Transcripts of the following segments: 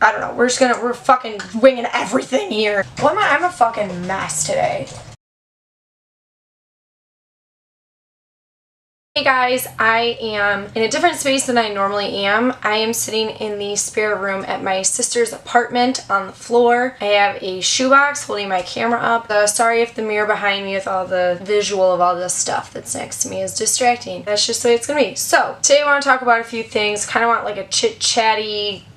I don't know, we're fucking winging everything here. I'm a fucking mess today. Hey guys, I am in a different space than I normally am. I am sitting in the spare room at my sister's apartment on the floor. I have a shoebox holding my camera up. Sorry if the mirror behind me with all the visual of all this stuff that's next to me is distracting. That's just the way it's gonna be. So, today I want to talk about a few things. Kind of want like a chit-chatty,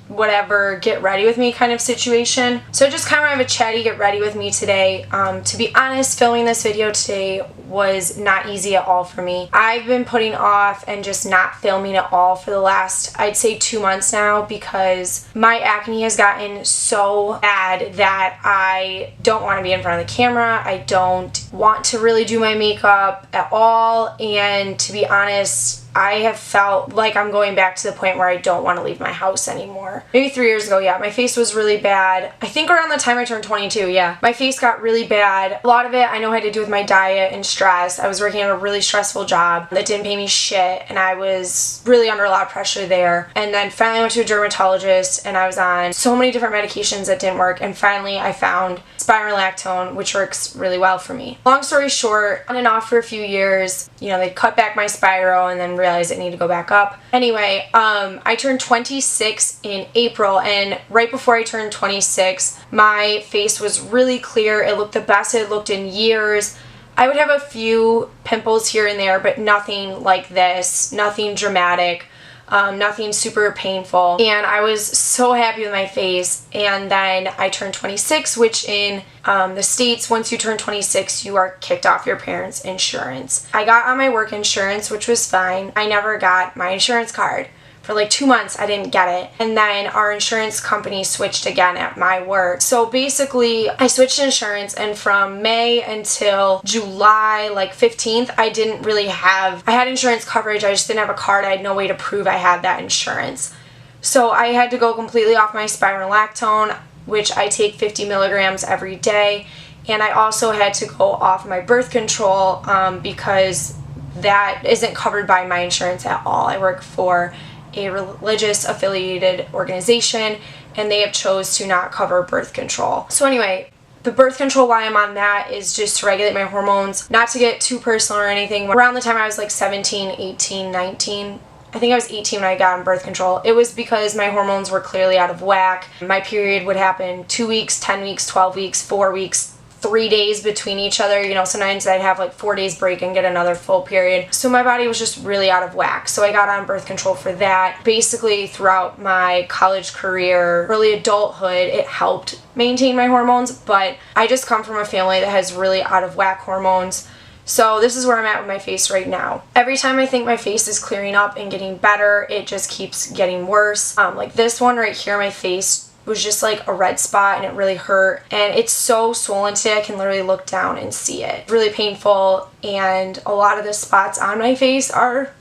whatever, get ready with me kind of situation. So I just kind of have a chatty get ready with me today. To be honest, filming this video today was not easy at all for me. I've been putting off and just not filming at all for the last, I'd say 2 months now, because my acne has gotten so bad that I don't want to be in front of the camera. I don't want to really do my makeup at all, and to be honest, I have felt like I'm going back to the point where I don't want to leave my house anymore. Maybe 3 years ago, yeah, my face was really bad. I think around the time I turned 22, yeah. My face got really bad. A lot of it I know had to do with my diet and stress. I was working at a really stressful job that didn't pay me shit, and I was really under a lot of pressure there. And then finally I went to a dermatologist, and I was on so many different medications that didn't work, and finally I found spironolactone, which works really well for me. Long story short, on and off for a few years, you know, they cut back my spiral and then realized it needed to go back up. Anyway, I turned 26 in April, and right before I turned 26, my face was really clear. It looked the best it looked in years. I would have a few pimples here and there, but nothing like this, nothing dramatic. Nothing super painful, and I was so happy with my face. And then I turned 26, which in the States, once you turn 26, you are kicked off your parents' insurance. I got on my work insurance, which was fine. I never got my insurance card. For like 2 months, I didn't get it. And then our insurance company switched again at my work. So basically, I switched insurance, and from May until July, like 15th, I had insurance coverage, I just didn't have a card. I had no way to prove I had that insurance. So I had to go completely off my spironolactone, which I take 50 milligrams every day. And I also had to go off my birth control because that isn't covered by my insurance at all. I work for a religious affiliated organization, and they have chose to not cover birth control. So anyway, the birth control, why I'm on that, is just to regulate my hormones. Not to get too personal or anything. Around the time I was like 17, 18, 19, I think I was 18 when I got on birth control, it was because my hormones were clearly out of whack. My period would happen 2 weeks, 10 weeks, 12 weeks, 4 weeks, 3 days between each other. You know, sometimes I'd have like 4 days break and get another full period. So my body was just really out of whack. So I got on birth control for that. Basically throughout my college career, early adulthood, it helped maintain my hormones, but I just come from a family that has really out of whack hormones. So this is where I'm at with my face right now. Every time I think my face is clearing up and getting better, it just keeps getting worse. Like this one right here, my face was just like a red spot, and it really hurt, and it's so swollen today I can literally look down and see it. Really painful, and a lot of the spots on my face are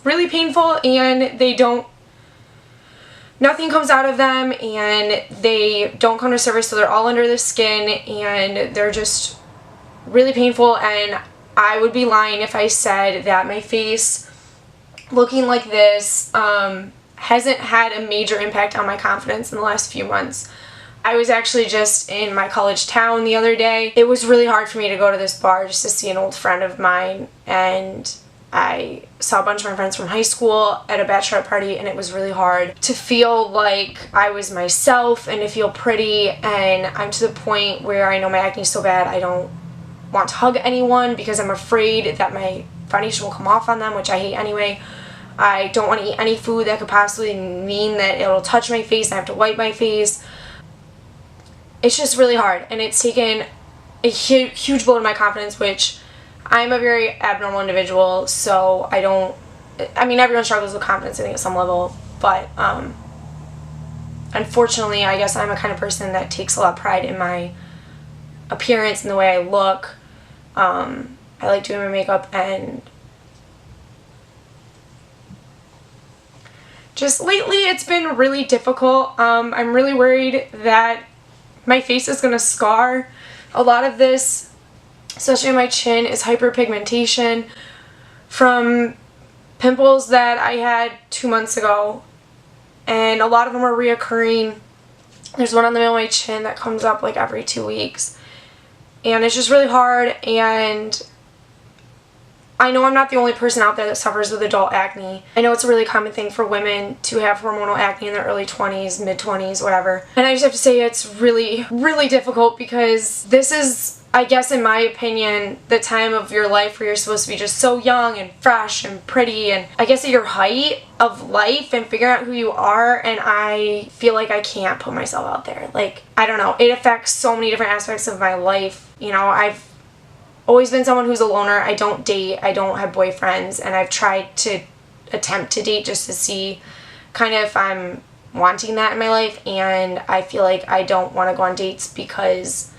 really painful, and nothing comes out of them, and they don't come to surface, so they're all under the skin, and they're just really painful. And I would be lying if I said that my face looking like this hasn't had a major impact on my confidence in the last few months. I was actually just in my college town the other day. It was really hard for me to go to this bar just to see an old friend of mine, and I saw a bunch of my friends from high school at a bachelorette party, and it was really hard to feel like I was myself and to feel pretty. And I'm to the point where I know my acne is so bad I don't want to hug anyone because I'm afraid that my foundation will come off on them, which I hate anyway. I don't want to eat any food that could possibly mean that it'll touch my face and I have to wipe my face. It's just really hard, and it's taken a huge blow to my confidence, which I'm a very abnormal individual, so I mean everyone struggles with confidence I think at some level, but unfortunately I guess I'm a kind of person that takes a lot of pride in my appearance and the way I look. I like doing my makeup, and just lately it's been really difficult. I'm really worried that my face is going to scar. A lot of this, especially on my chin, is hyperpigmentation from pimples that I had 2 months ago, and a lot of them are reoccurring. There's one on the middle of my chin that comes up like every 2 weeks, and it's just really hard. And I know I'm not the only person out there that suffers with adult acne. I know it's a really common thing for women to have hormonal acne in their early 20s, mid-20s, whatever. And I just have to say it's really, really difficult, because this is, I guess in my opinion, the time of your life where you're supposed to be just so young and fresh and pretty, and I guess at your height of life and figuring out who you are, and I feel like I can't put myself out there. Like, I don't know, it affects so many different aspects of my life. You know, I've always been someone who's a loner. I don't date, I don't have boyfriends, and I've tried to attempt to date just to see kind of if I'm wanting that in my life, and I feel like I don't want to go on dates because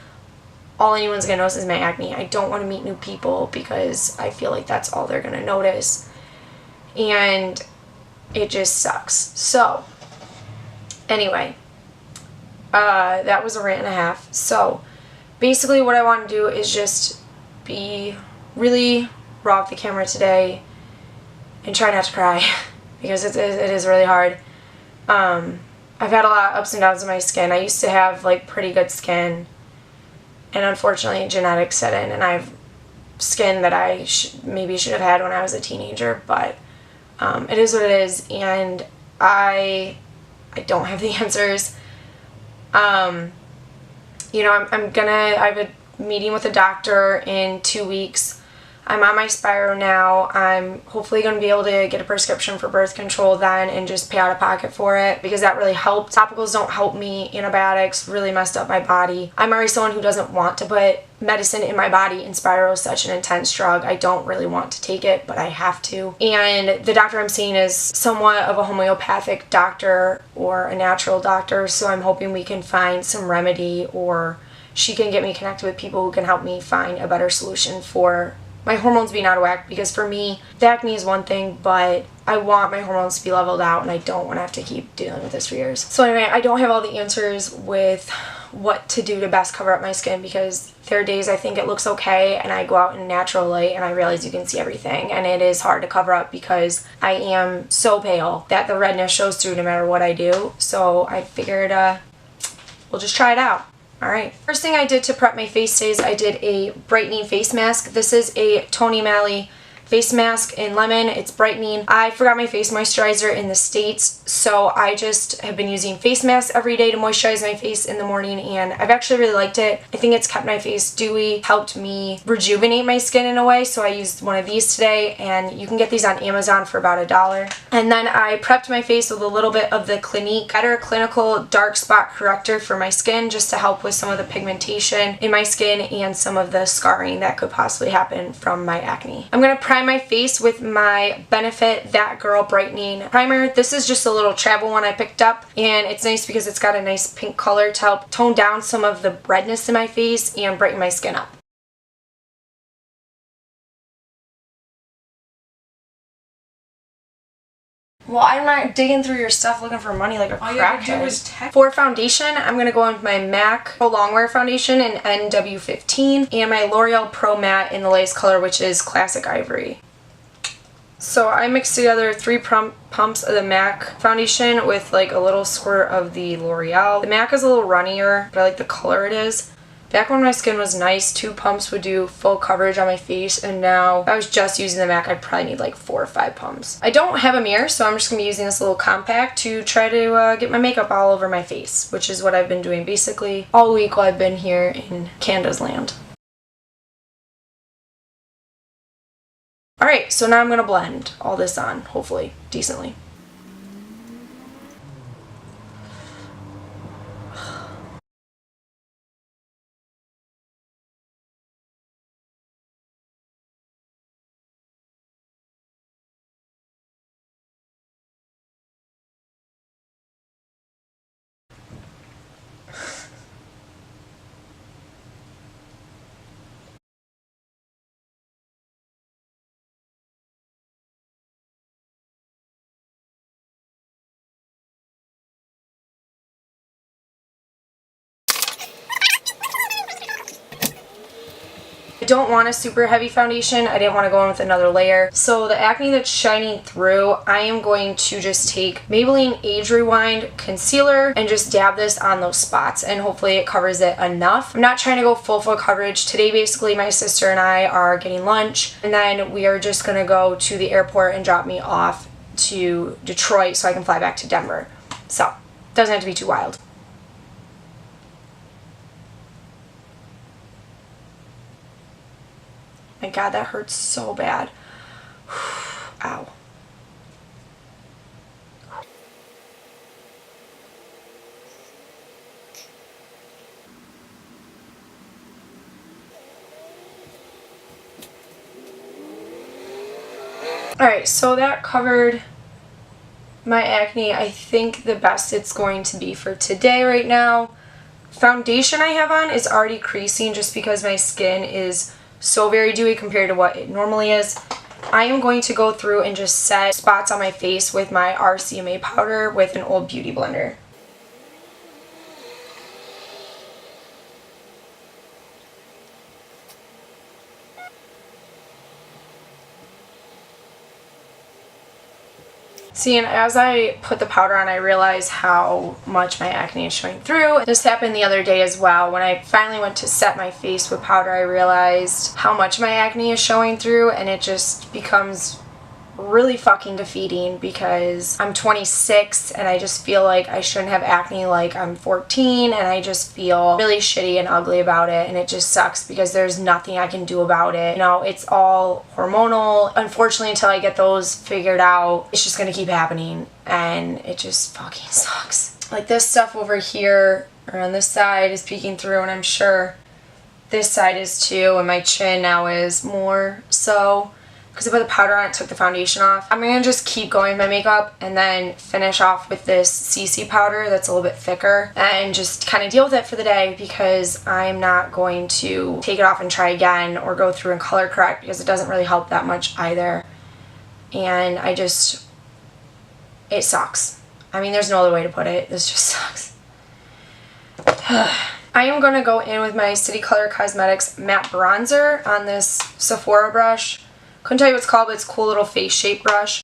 all anyone's going to notice is my acne. I don't want to meet new people because I feel like that's all they're going to notice, and it just sucks. So anyway, that was a rant and a half. So basically what I want to do is just be really raw with the camera today and try not to cry because it is really hard. I've had a lot of ups and downs in my skin. I used to have like pretty good skin, and unfortunately genetics set in, and I have skin that I maybe should have had when I was a teenager, but it is what it is, and I don't have the answers. You know, I have a meeting with a doctor in 2 weeks. I'm on my Spiro now. I'm hopefully going to be able to get a prescription for birth control then and just pay out of pocket for it, because that really helped. Topicals don't help me. Antibiotics really messed up my body. I'm already someone who doesn't want to put medicine in my body, and Spiro is such an intense drug. I don't really want to take it, but I have to. And the doctor I'm seeing is somewhat of a homeopathic doctor or a natural doctor, so I'm hoping we can find some remedy, or she can get me connected with people who can help me find a better solution for my hormones being out of whack. Because for me, the acne is one thing, but I want my hormones to be leveled out, and I don't want to have to keep dealing with this for years. So anyway, I don't have all the answers with what to do to best cover up my skin, because there are days I think it looks okay and I go out in natural light and I realize you can see everything, and it is hard to cover up because I am so pale that the redness shows through no matter what I do. So I figured we'll just try it out. Alright, first thing I did to prep my face today is I did a brightening face mask. This is a Tony Malley face mask in lemon. It's brightening. I forgot my face moisturizer in the States, so I just have been using face masks every day to moisturize my face in the morning, and I've actually really liked it. I think it's kept my face dewy, helped me rejuvenate my skin in a way, so I used one of these today, and you can get these on Amazon for about $1. And then I prepped my face with a little bit of the Clinique Better Clinical Dark Spot Corrector for my skin, just to help with some of the pigmentation in my skin and some of the scarring that could possibly happen from my acne. I'm going to prime my face with my Benefit That Girl Brightening Primer. This is just a little travel one I picked up, and it's nice because it's got a nice pink color to help tone down some of the redness in my face and brighten my skin up. Well, I'm not digging through your stuff looking for money like a crackhead. All you have to do is text. For foundation, I'm going to go in with my MAC Pro Longwear Foundation in NW15 and my L'Oreal Pro Matte in the latest color, which is Classic Ivory. So I mixed together 3 pumps of the MAC foundation with like a little squirt of the L'Oreal. The MAC is a little runnier, but I like the color it is. Back when my skin was nice, 2 pumps would do full coverage on my face, and now if I was just using the MAC, I'd probably need like 4 or 5 pumps. I don't have a mirror, so I'm just going to be using this little compact to try to get my makeup all over my face, which is what I've been doing basically all week while I've been here in Canada's land. Alright, so now I'm going to blend all this on, hopefully, decently. I don't want a super heavy foundation. I didn't want to go in with another layer. So the acne that's shining through, I am going to just take Maybelline Age Rewind Concealer and just dab this on those spots, and hopefully it covers it enough. I'm not trying to go full coverage. Today basically my sister and I are getting lunch, and then we are just going to go to the airport and drop me off to Detroit so I can fly back to Denver. So it doesn't have to be too wild. My God, that hurts so bad. Ow. Alright, so that covered my acne, I think the best it's going to be for today right now. Foundation I have on is already creasing just because my skin is so very dewy compared to what it normally is. I am going to go through and just set spots on my face with my RCMA powder with an old beauty blender. See, and as I put the powder on, I realized how much my acne is showing through. This happened the other day as well. When I finally went to set my face with powder, I realized how much my acne is showing through, and it just becomes really fucking defeating because I'm 26 and I just feel like I shouldn't have acne like I'm 14, and I just feel really shitty and ugly about it, and it just sucks because there's nothing I can do about it. You know, it's all hormonal. Unfortunately, until I get those figured out, it's just gonna keep happening, and it just fucking sucks. Like this stuff over here or on this side is peeking through, and I'm sure this side is too, and my chin now is more so. Because I put the powder on, it took the foundation off. I'm going to just keep going with my makeup and then finish off with this CC powder that's a little bit thicker and just kind of deal with it for the day, because I'm not going to take it off and try again or go through and color correct because it doesn't really help that much either. And it sucks. I mean, there's no other way to put it. This just sucks. I am going to go in with my City Color Cosmetics matte bronzer on this Sephora brush. Couldn't tell you what it's called, but it's a cool little face shape brush.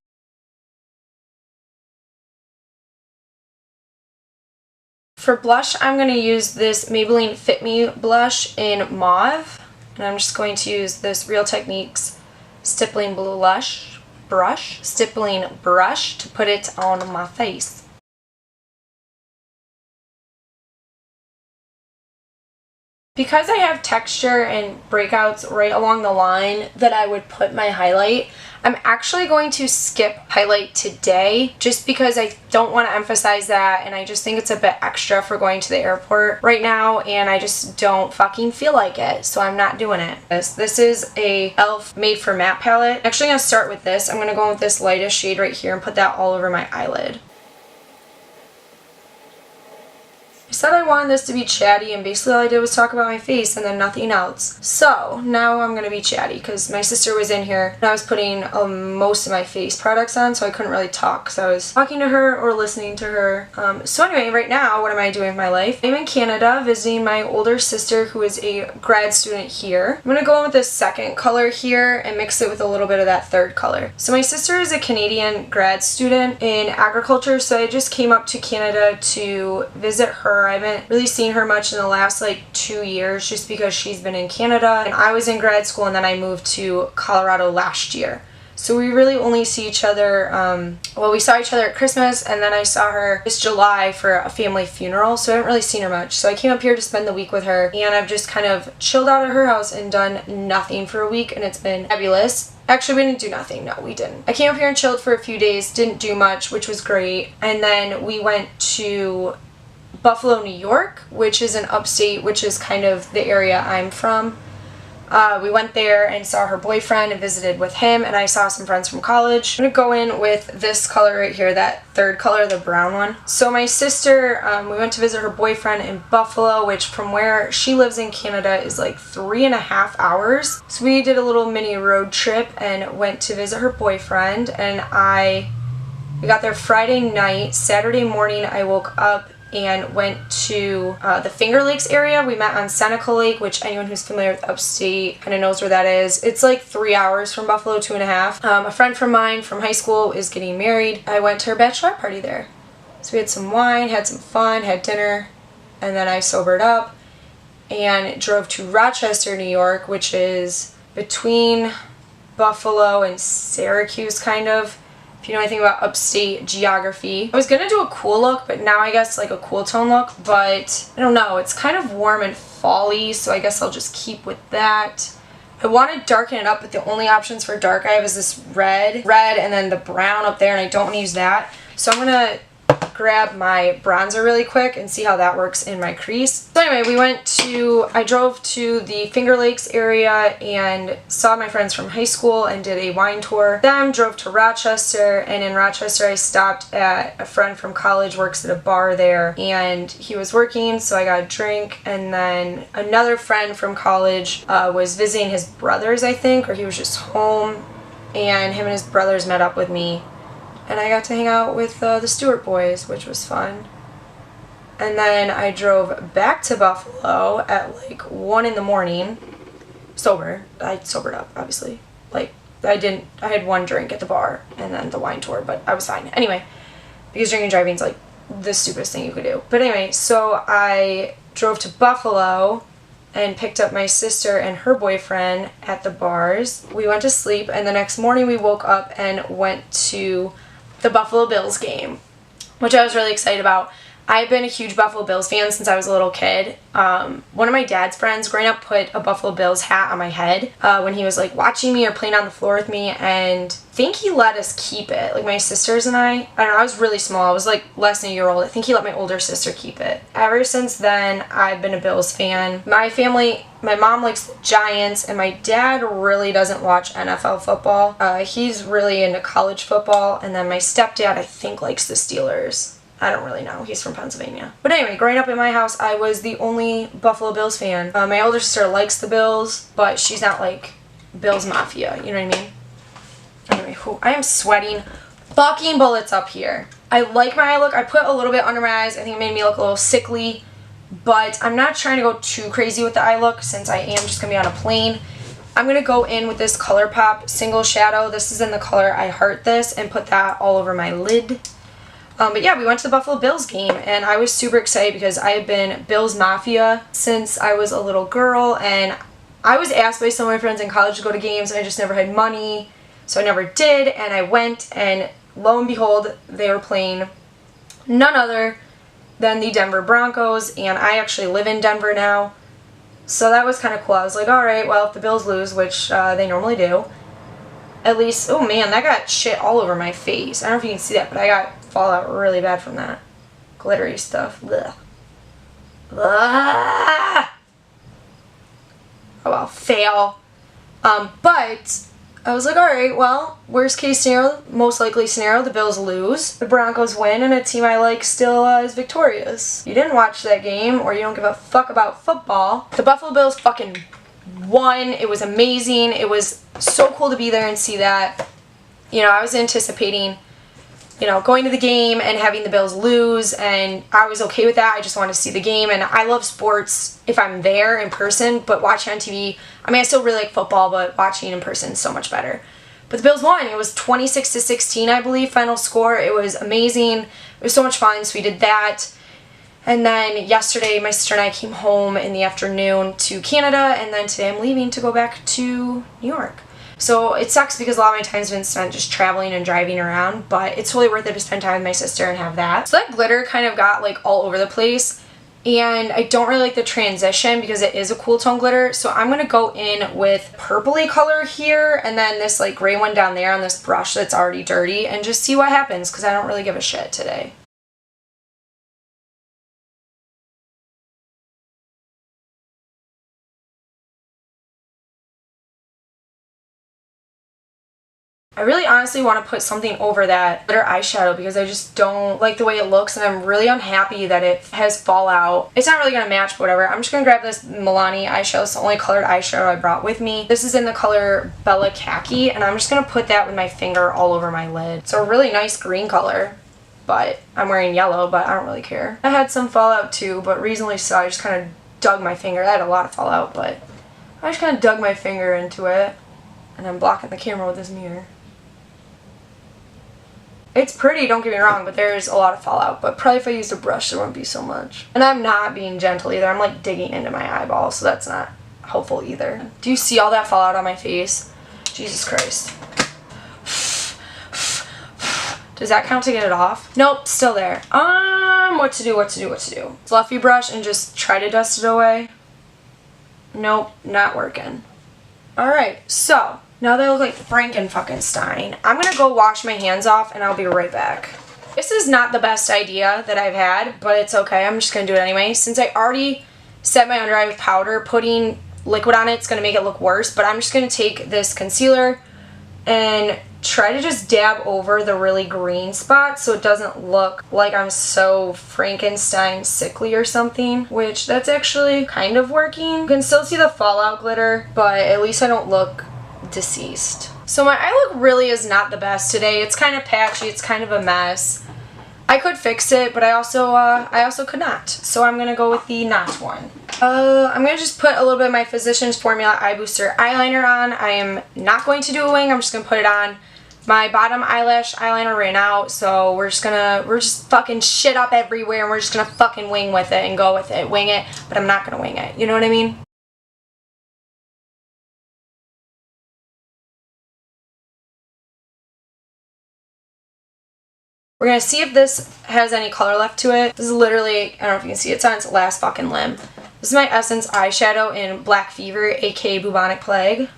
For blush, I'm going to use this Maybelline Fit Me blush in Mauve. And I'm just going to use this Real Techniques stippling brush to put it on my face. Because I have texture and breakouts right along the line that I would put my highlight, I'm actually going to skip highlight today just because I don't want to emphasize that, and I just think it's a bit extra for going to the airport right now, and I just don't fucking feel like it, so I'm not doing it. This is a E.L.F. Made for Matte palette. I'm actually going to start with this. I'm going to go in with this lightest shade right here and put that all over my eyelid. I said I wanted this to be chatty, and basically all I did was talk about my face and then nothing else. So now I'm going to be chatty because my sister was in here and I was putting most of my face products on, so I couldn't really talk because I was talking to her or listening to her. So anyway, right now, what am I doing with my life? I'm in Canada visiting my older sister who is a grad student here. I'm going to go in with this second color here and mix it with a little bit of that third color. So my sister is a Canadian grad student in agriculture, so I just came up to Canada to visit her. I haven't really seen her much in the last like 2 years just because she's been in Canada and I was in grad school, and then I moved to Colorado last year. So we really only see each other, well, we saw each other at Christmas, and then I saw her this July for a family funeral, so I haven't really seen her much. So I came up here to spend the week with her, and I've just kind of chilled out at her house and done nothing for a week, and it's been fabulous. Actually, we didn't do nothing. No, we didn't. I came up here and chilled for a few days, didn't do much, which was great, and then we went to Buffalo, New York, which is an upstate, which is kind of the area I'm from. We went there and saw her boyfriend and visited with him, and I saw some friends from college. I'm going to go in with this color right here, that third color, the brown one. So my sister, we went to visit her boyfriend in Buffalo, which from where she lives in Canada is like 3.5 hours. So we did a little mini road trip and went to visit her boyfriend, and we got there Friday night. Saturday morning I woke up and went to the Finger Lakes area. We met on Seneca Lake, which anyone who's familiar with upstate kind of knows where that is. It's like 3 hours from Buffalo, 2.5. A friend from mine from high school is getting married. I went to her bachelorette party there. So we had some wine, had some fun, had dinner, and then I sobered up and drove to Rochester, New York, which is between Buffalo and Syracuse, kind of, if you know anything about upstate geography. I was gonna do a cool look, but now I guess like a cool tone look, but I don't know, it's kind of warm and fall-y, so I guess I'll just keep with that. I want to darken it up, but the only options for dark I have is this red, and then the brown up there, and I don't want to use that. So I'm gonna grab my bronzer really quick and see how that works in my crease. So anyway, I drove to the Finger Lakes area and saw my friends from high school and did a wine tour. Then drove to Rochester, and in Rochester I stopped at a friend from college, works at a bar there, and he was working, so I got a drink. And then another friend from college was visiting his brothers, I think, or he was just home, and him and his brothers met up with me. And I got to hang out with the Stewart boys, which was fun. And then I drove back to Buffalo at like 1 in the morning, sober. I sobered up, obviously. Like, I had one drink at the bar and then the wine tour, but I was fine. Anyway, because drinking and driving is like the stupidest thing you could do. But anyway, so I drove to Buffalo and picked up my sister and her boyfriend at the bars. We went to sleep, and the next morning we woke up and went to the Buffalo Bills game, which I was really excited about. I've been a huge Buffalo Bills fan since I was a little kid. One of my dad's friends growing up put a Buffalo Bills hat on my head when he was like watching me or playing on the floor with me, and I think he let us keep it. Like my sisters and I don't know, I was really small. I was like less than a year old. I think he let my older sister keep it. Ever since then, I've been a Bills fan. My mom likes the Giants, and my dad really doesn't watch NFL football. He's really into college football, and then my stepdad, I think, likes the Steelers. I don't really know. He's from Pennsylvania. But anyway, growing up in my house, I was the only Buffalo Bills fan. My older sister likes the Bills, but she's not like Bills Mafia, you know what I mean? Anyway, I am sweating fucking bullets up here. I like my eye look. I put a little bit under my eyes. I think it made me look a little sickly, but I'm not trying to go too crazy with the eye look since I am just going to be on a plane. I'm going to go in with this ColourPop Single Shadow. This is in the color I Heart This, and put that all over my lid. But yeah, we went to the Buffalo Bills game, and I was super excited because I have been Bills Mafia since I was a little girl, and I was asked by some of my friends in college to go to games, and I just never had money, so I never did, and I went, and lo and behold, they were playing none other than the Denver Broncos, and I actually live in Denver now, so that was kind of cool. I was like, alright, well, if the Bills lose, which they normally do, at least, oh man, that got shit all over my face. I don't know if you can see that, but I got fallout really bad from that. Glittery stuff. Ugh. Ah! Oh well, fail. But I was like, alright, well, worst case scenario, most likely scenario, the Bills lose, the Broncos win, and a team I like still is victorious. You didn't watch that game, or you don't give a fuck about football. The Buffalo Bills fucking won. It was amazing. It was so cool to be there and see that. You know, I was anticipating, you know, going to the game and having the Bills lose, and I was okay with that. I just wanted to see the game, and I love sports if I'm there in person, but watching on TV, I mean, I still really like football, but watching in person is so much better. But the Bills won. It was 26-16, I believe, final score. It was amazing. It was so much fun, so we did that. And then yesterday, my sister and I came home in the afternoon to Canada, and then today I'm leaving to go back to New York. So it sucks because a lot of my time's been spent just traveling and driving around, but it's totally worth it to spend time with my sister and have that. So that glitter kind of got like all over the place, and I don't really like the transition because it is a cool tone glitter. So I'm going to go in with purpley color here, and then this like gray one down there on this brush that's already dirty, and just see what happens because I don't really give a shit today. I really honestly want to put something over that glitter eyeshadow because I just don't like the way it looks, and I'm really unhappy that it has fallout. It's not really going to match, but whatever. I'm just going to grab this Milani eyeshadow. It's the only colored eyeshadow I brought with me. This is in the color Bella Khaki, and I'm just going to put that with my finger all over my lid. It's a really nice green color, but I'm wearing yellow, but I don't really care. I had some fallout too, but reasonably so. I just kind of dug my finger. I had a lot of fallout, but I just kind of dug my finger into it, and I'm blocking the camera with this mirror. It's pretty, don't get me wrong, but there's a lot of fallout. But probably if I used a brush, there wouldn't be so much. And I'm not being gentle either. I'm like digging into my eyeball, so that's not helpful either. Do you see all that fallout on my face? Jesus Christ. Does that count to get it off? Nope, still there. What to do? Fluffy brush and just try to dust it away. Nope, not working. Alright, so now they look like Frankenfuckenstein. I'm gonna go wash my hands off and I'll be right back. This is not the best idea that I've had, but it's okay. I'm just gonna do it anyway. Since I already set my under eye with powder, putting liquid on it's gonna make it look worse, but I'm just gonna take this concealer and try to just dab over the really green spot so it doesn't look like I'm so Frankenstein sickly or something, which that's actually kind of working. You can still see the fallout glitter, but at least I don't look deceased. So my eye look really is not the best today. It's kind of patchy, it's kind of a mess. I could fix it, but I also could not. So I'm gonna go with the not one. I'm gonna just put a little bit of my Physicians Formula Eye Booster eyeliner on. I am not going to do a wing. I'm just gonna put it on. My bottom eyelash eyeliner ran out, so we're just fucking shit up everywhere, and we're just gonna fucking wing with it and go with it, wing it. But I'm not gonna wing it. You know what I mean? We're going to see if this has any color left to it. This is literally, I don't know if you can see, it's on its last fucking limb. This is my Essence eyeshadow in Black Fever, aka Bubonic Plague.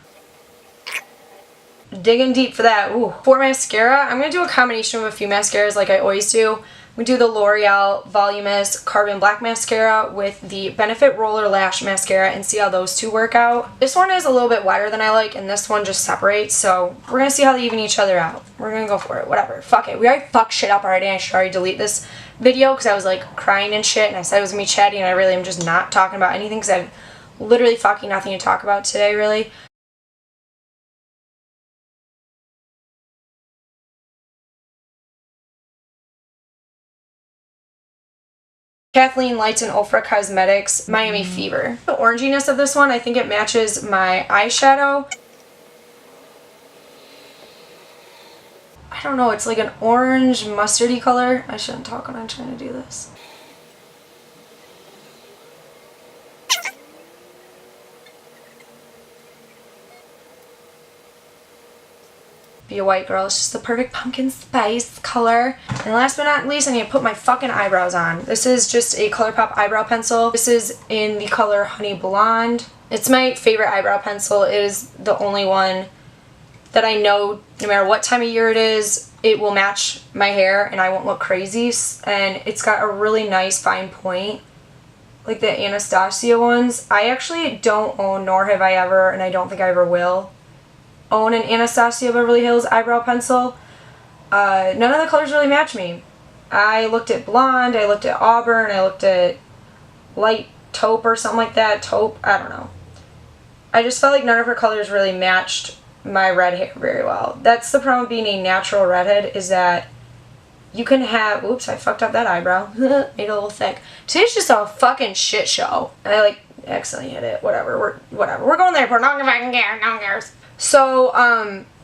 Digging deep for that. Ooh. For mascara, I'm going to do a combination of a few mascaras like I always do. We do the L'Oreal Voluminous Carbon Black Mascara with the Benefit Roller Lash Mascara and see how those two work out. This one is a little bit wider than I like, and this one just separates, so we're going to see how they even each other out. We're going to go for it. Whatever. Fuck it. We already fucked shit up already. I should already delete this video because I was like crying and shit, and I said it was going to be chatty, and I really am just not talking about anything because I have literally fucking nothing to talk about today, really. Kathleen Lights and Ofra Cosmetics Miami Fever. The oranginess of this one, I think it matches my eyeshadow. I don't know, it's like an orange mustardy color. I shouldn't talk when I'm trying to do this. Be a white girl. It's just the perfect pumpkin spice color. And last but not least, I'm going to put my fucking eyebrows on. This is just a ColourPop eyebrow pencil. This is in the color Honey Blonde. It's my favorite eyebrow pencil. It is the only one that I know no matter what time of year it is, it will match my hair and I won't look crazy. And it's got a really nice fine point, like the Anastasia ones. I actually don't own, nor have I ever, and I don't think I ever will, own an Anastasia Beverly Hills eyebrow pencil. None of the colors really match me. I looked at blonde, I looked at auburn, I looked at light taupe or something like that. Taupe, I don't know. I just felt like none of her colors really matched my red hair very well. That's the problem with being a natural redhead, is that you can have, oops, I fucked up that eyebrow. Made it a little thick. Today's just a fucking shit show. And I like accidentally hit it. Whatever. We're going there for no one fucking cares. No one cares. So,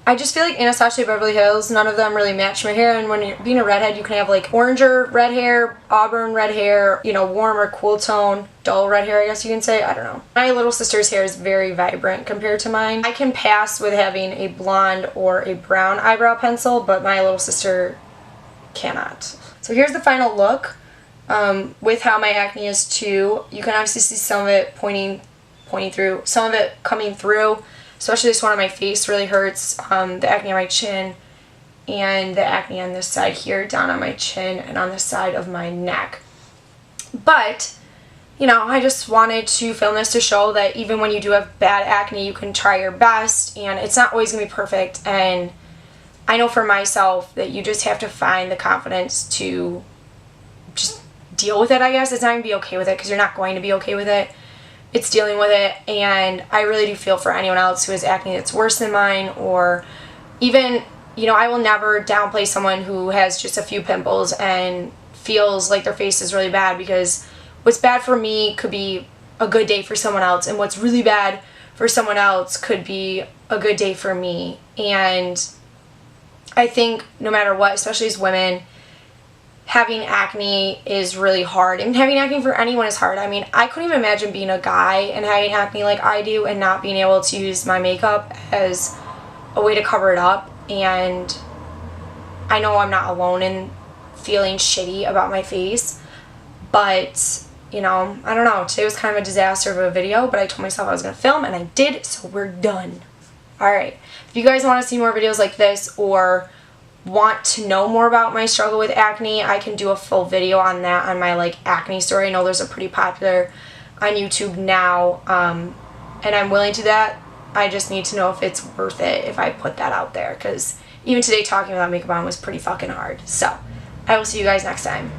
I just feel like Anastasia Beverly Hills, none of them really match my hair, and when you're being a redhead, you can have like oranger red hair, auburn red hair, you know, warm or cool tone, dull red hair, I guess you can say. I don't know. My little sister's hair is very vibrant compared to mine. I can pass with having a blonde or a brown eyebrow pencil, but my little sister cannot. So here's the final look. With how my acne is too, you can obviously see some of it pointing through, some of it coming through. Especially this one on my face really hurts, the acne on my chin, and the acne on this side here, down on my chin, and on the side of my neck. But, you know, I just wanted to film this to show that even when you do have bad acne, you can try your best, and it's not always going to be perfect. And I know for myself that you just have to find the confidence to just deal with it, I guess. It's not going to be okay with it, because you're not going to be okay with it. It's dealing with it, and I really do feel for anyone else who has acne that's worse than mine, or even you know, I will never downplay someone who has just a few pimples and feels like their face is really bad, because what's bad for me could be a good day for someone else, and what's really bad for someone else could be a good day for me. And I think no matter what, especially as women, having acne is really hard. And having acne for anyone is hard. I mean, I couldn't even imagine being a guy and having acne like I do and not being able to use my makeup as a way to cover it up. And I know I'm not alone in feeling shitty about my face, but you know, I don't know. Today was kind of a disaster of a video, but I told myself I was going to film, and I did, so we're done. Alright, if you guys want to see more videos like this or want to know more about my struggle with acne, I can do a full video on that on my like acne story. I know those are pretty popular on YouTube now, and I'm willing to do that. I just need to know if it's worth it if I put that out there, because even today talking about makeup on was pretty fucking hard. So, I will see you guys next time.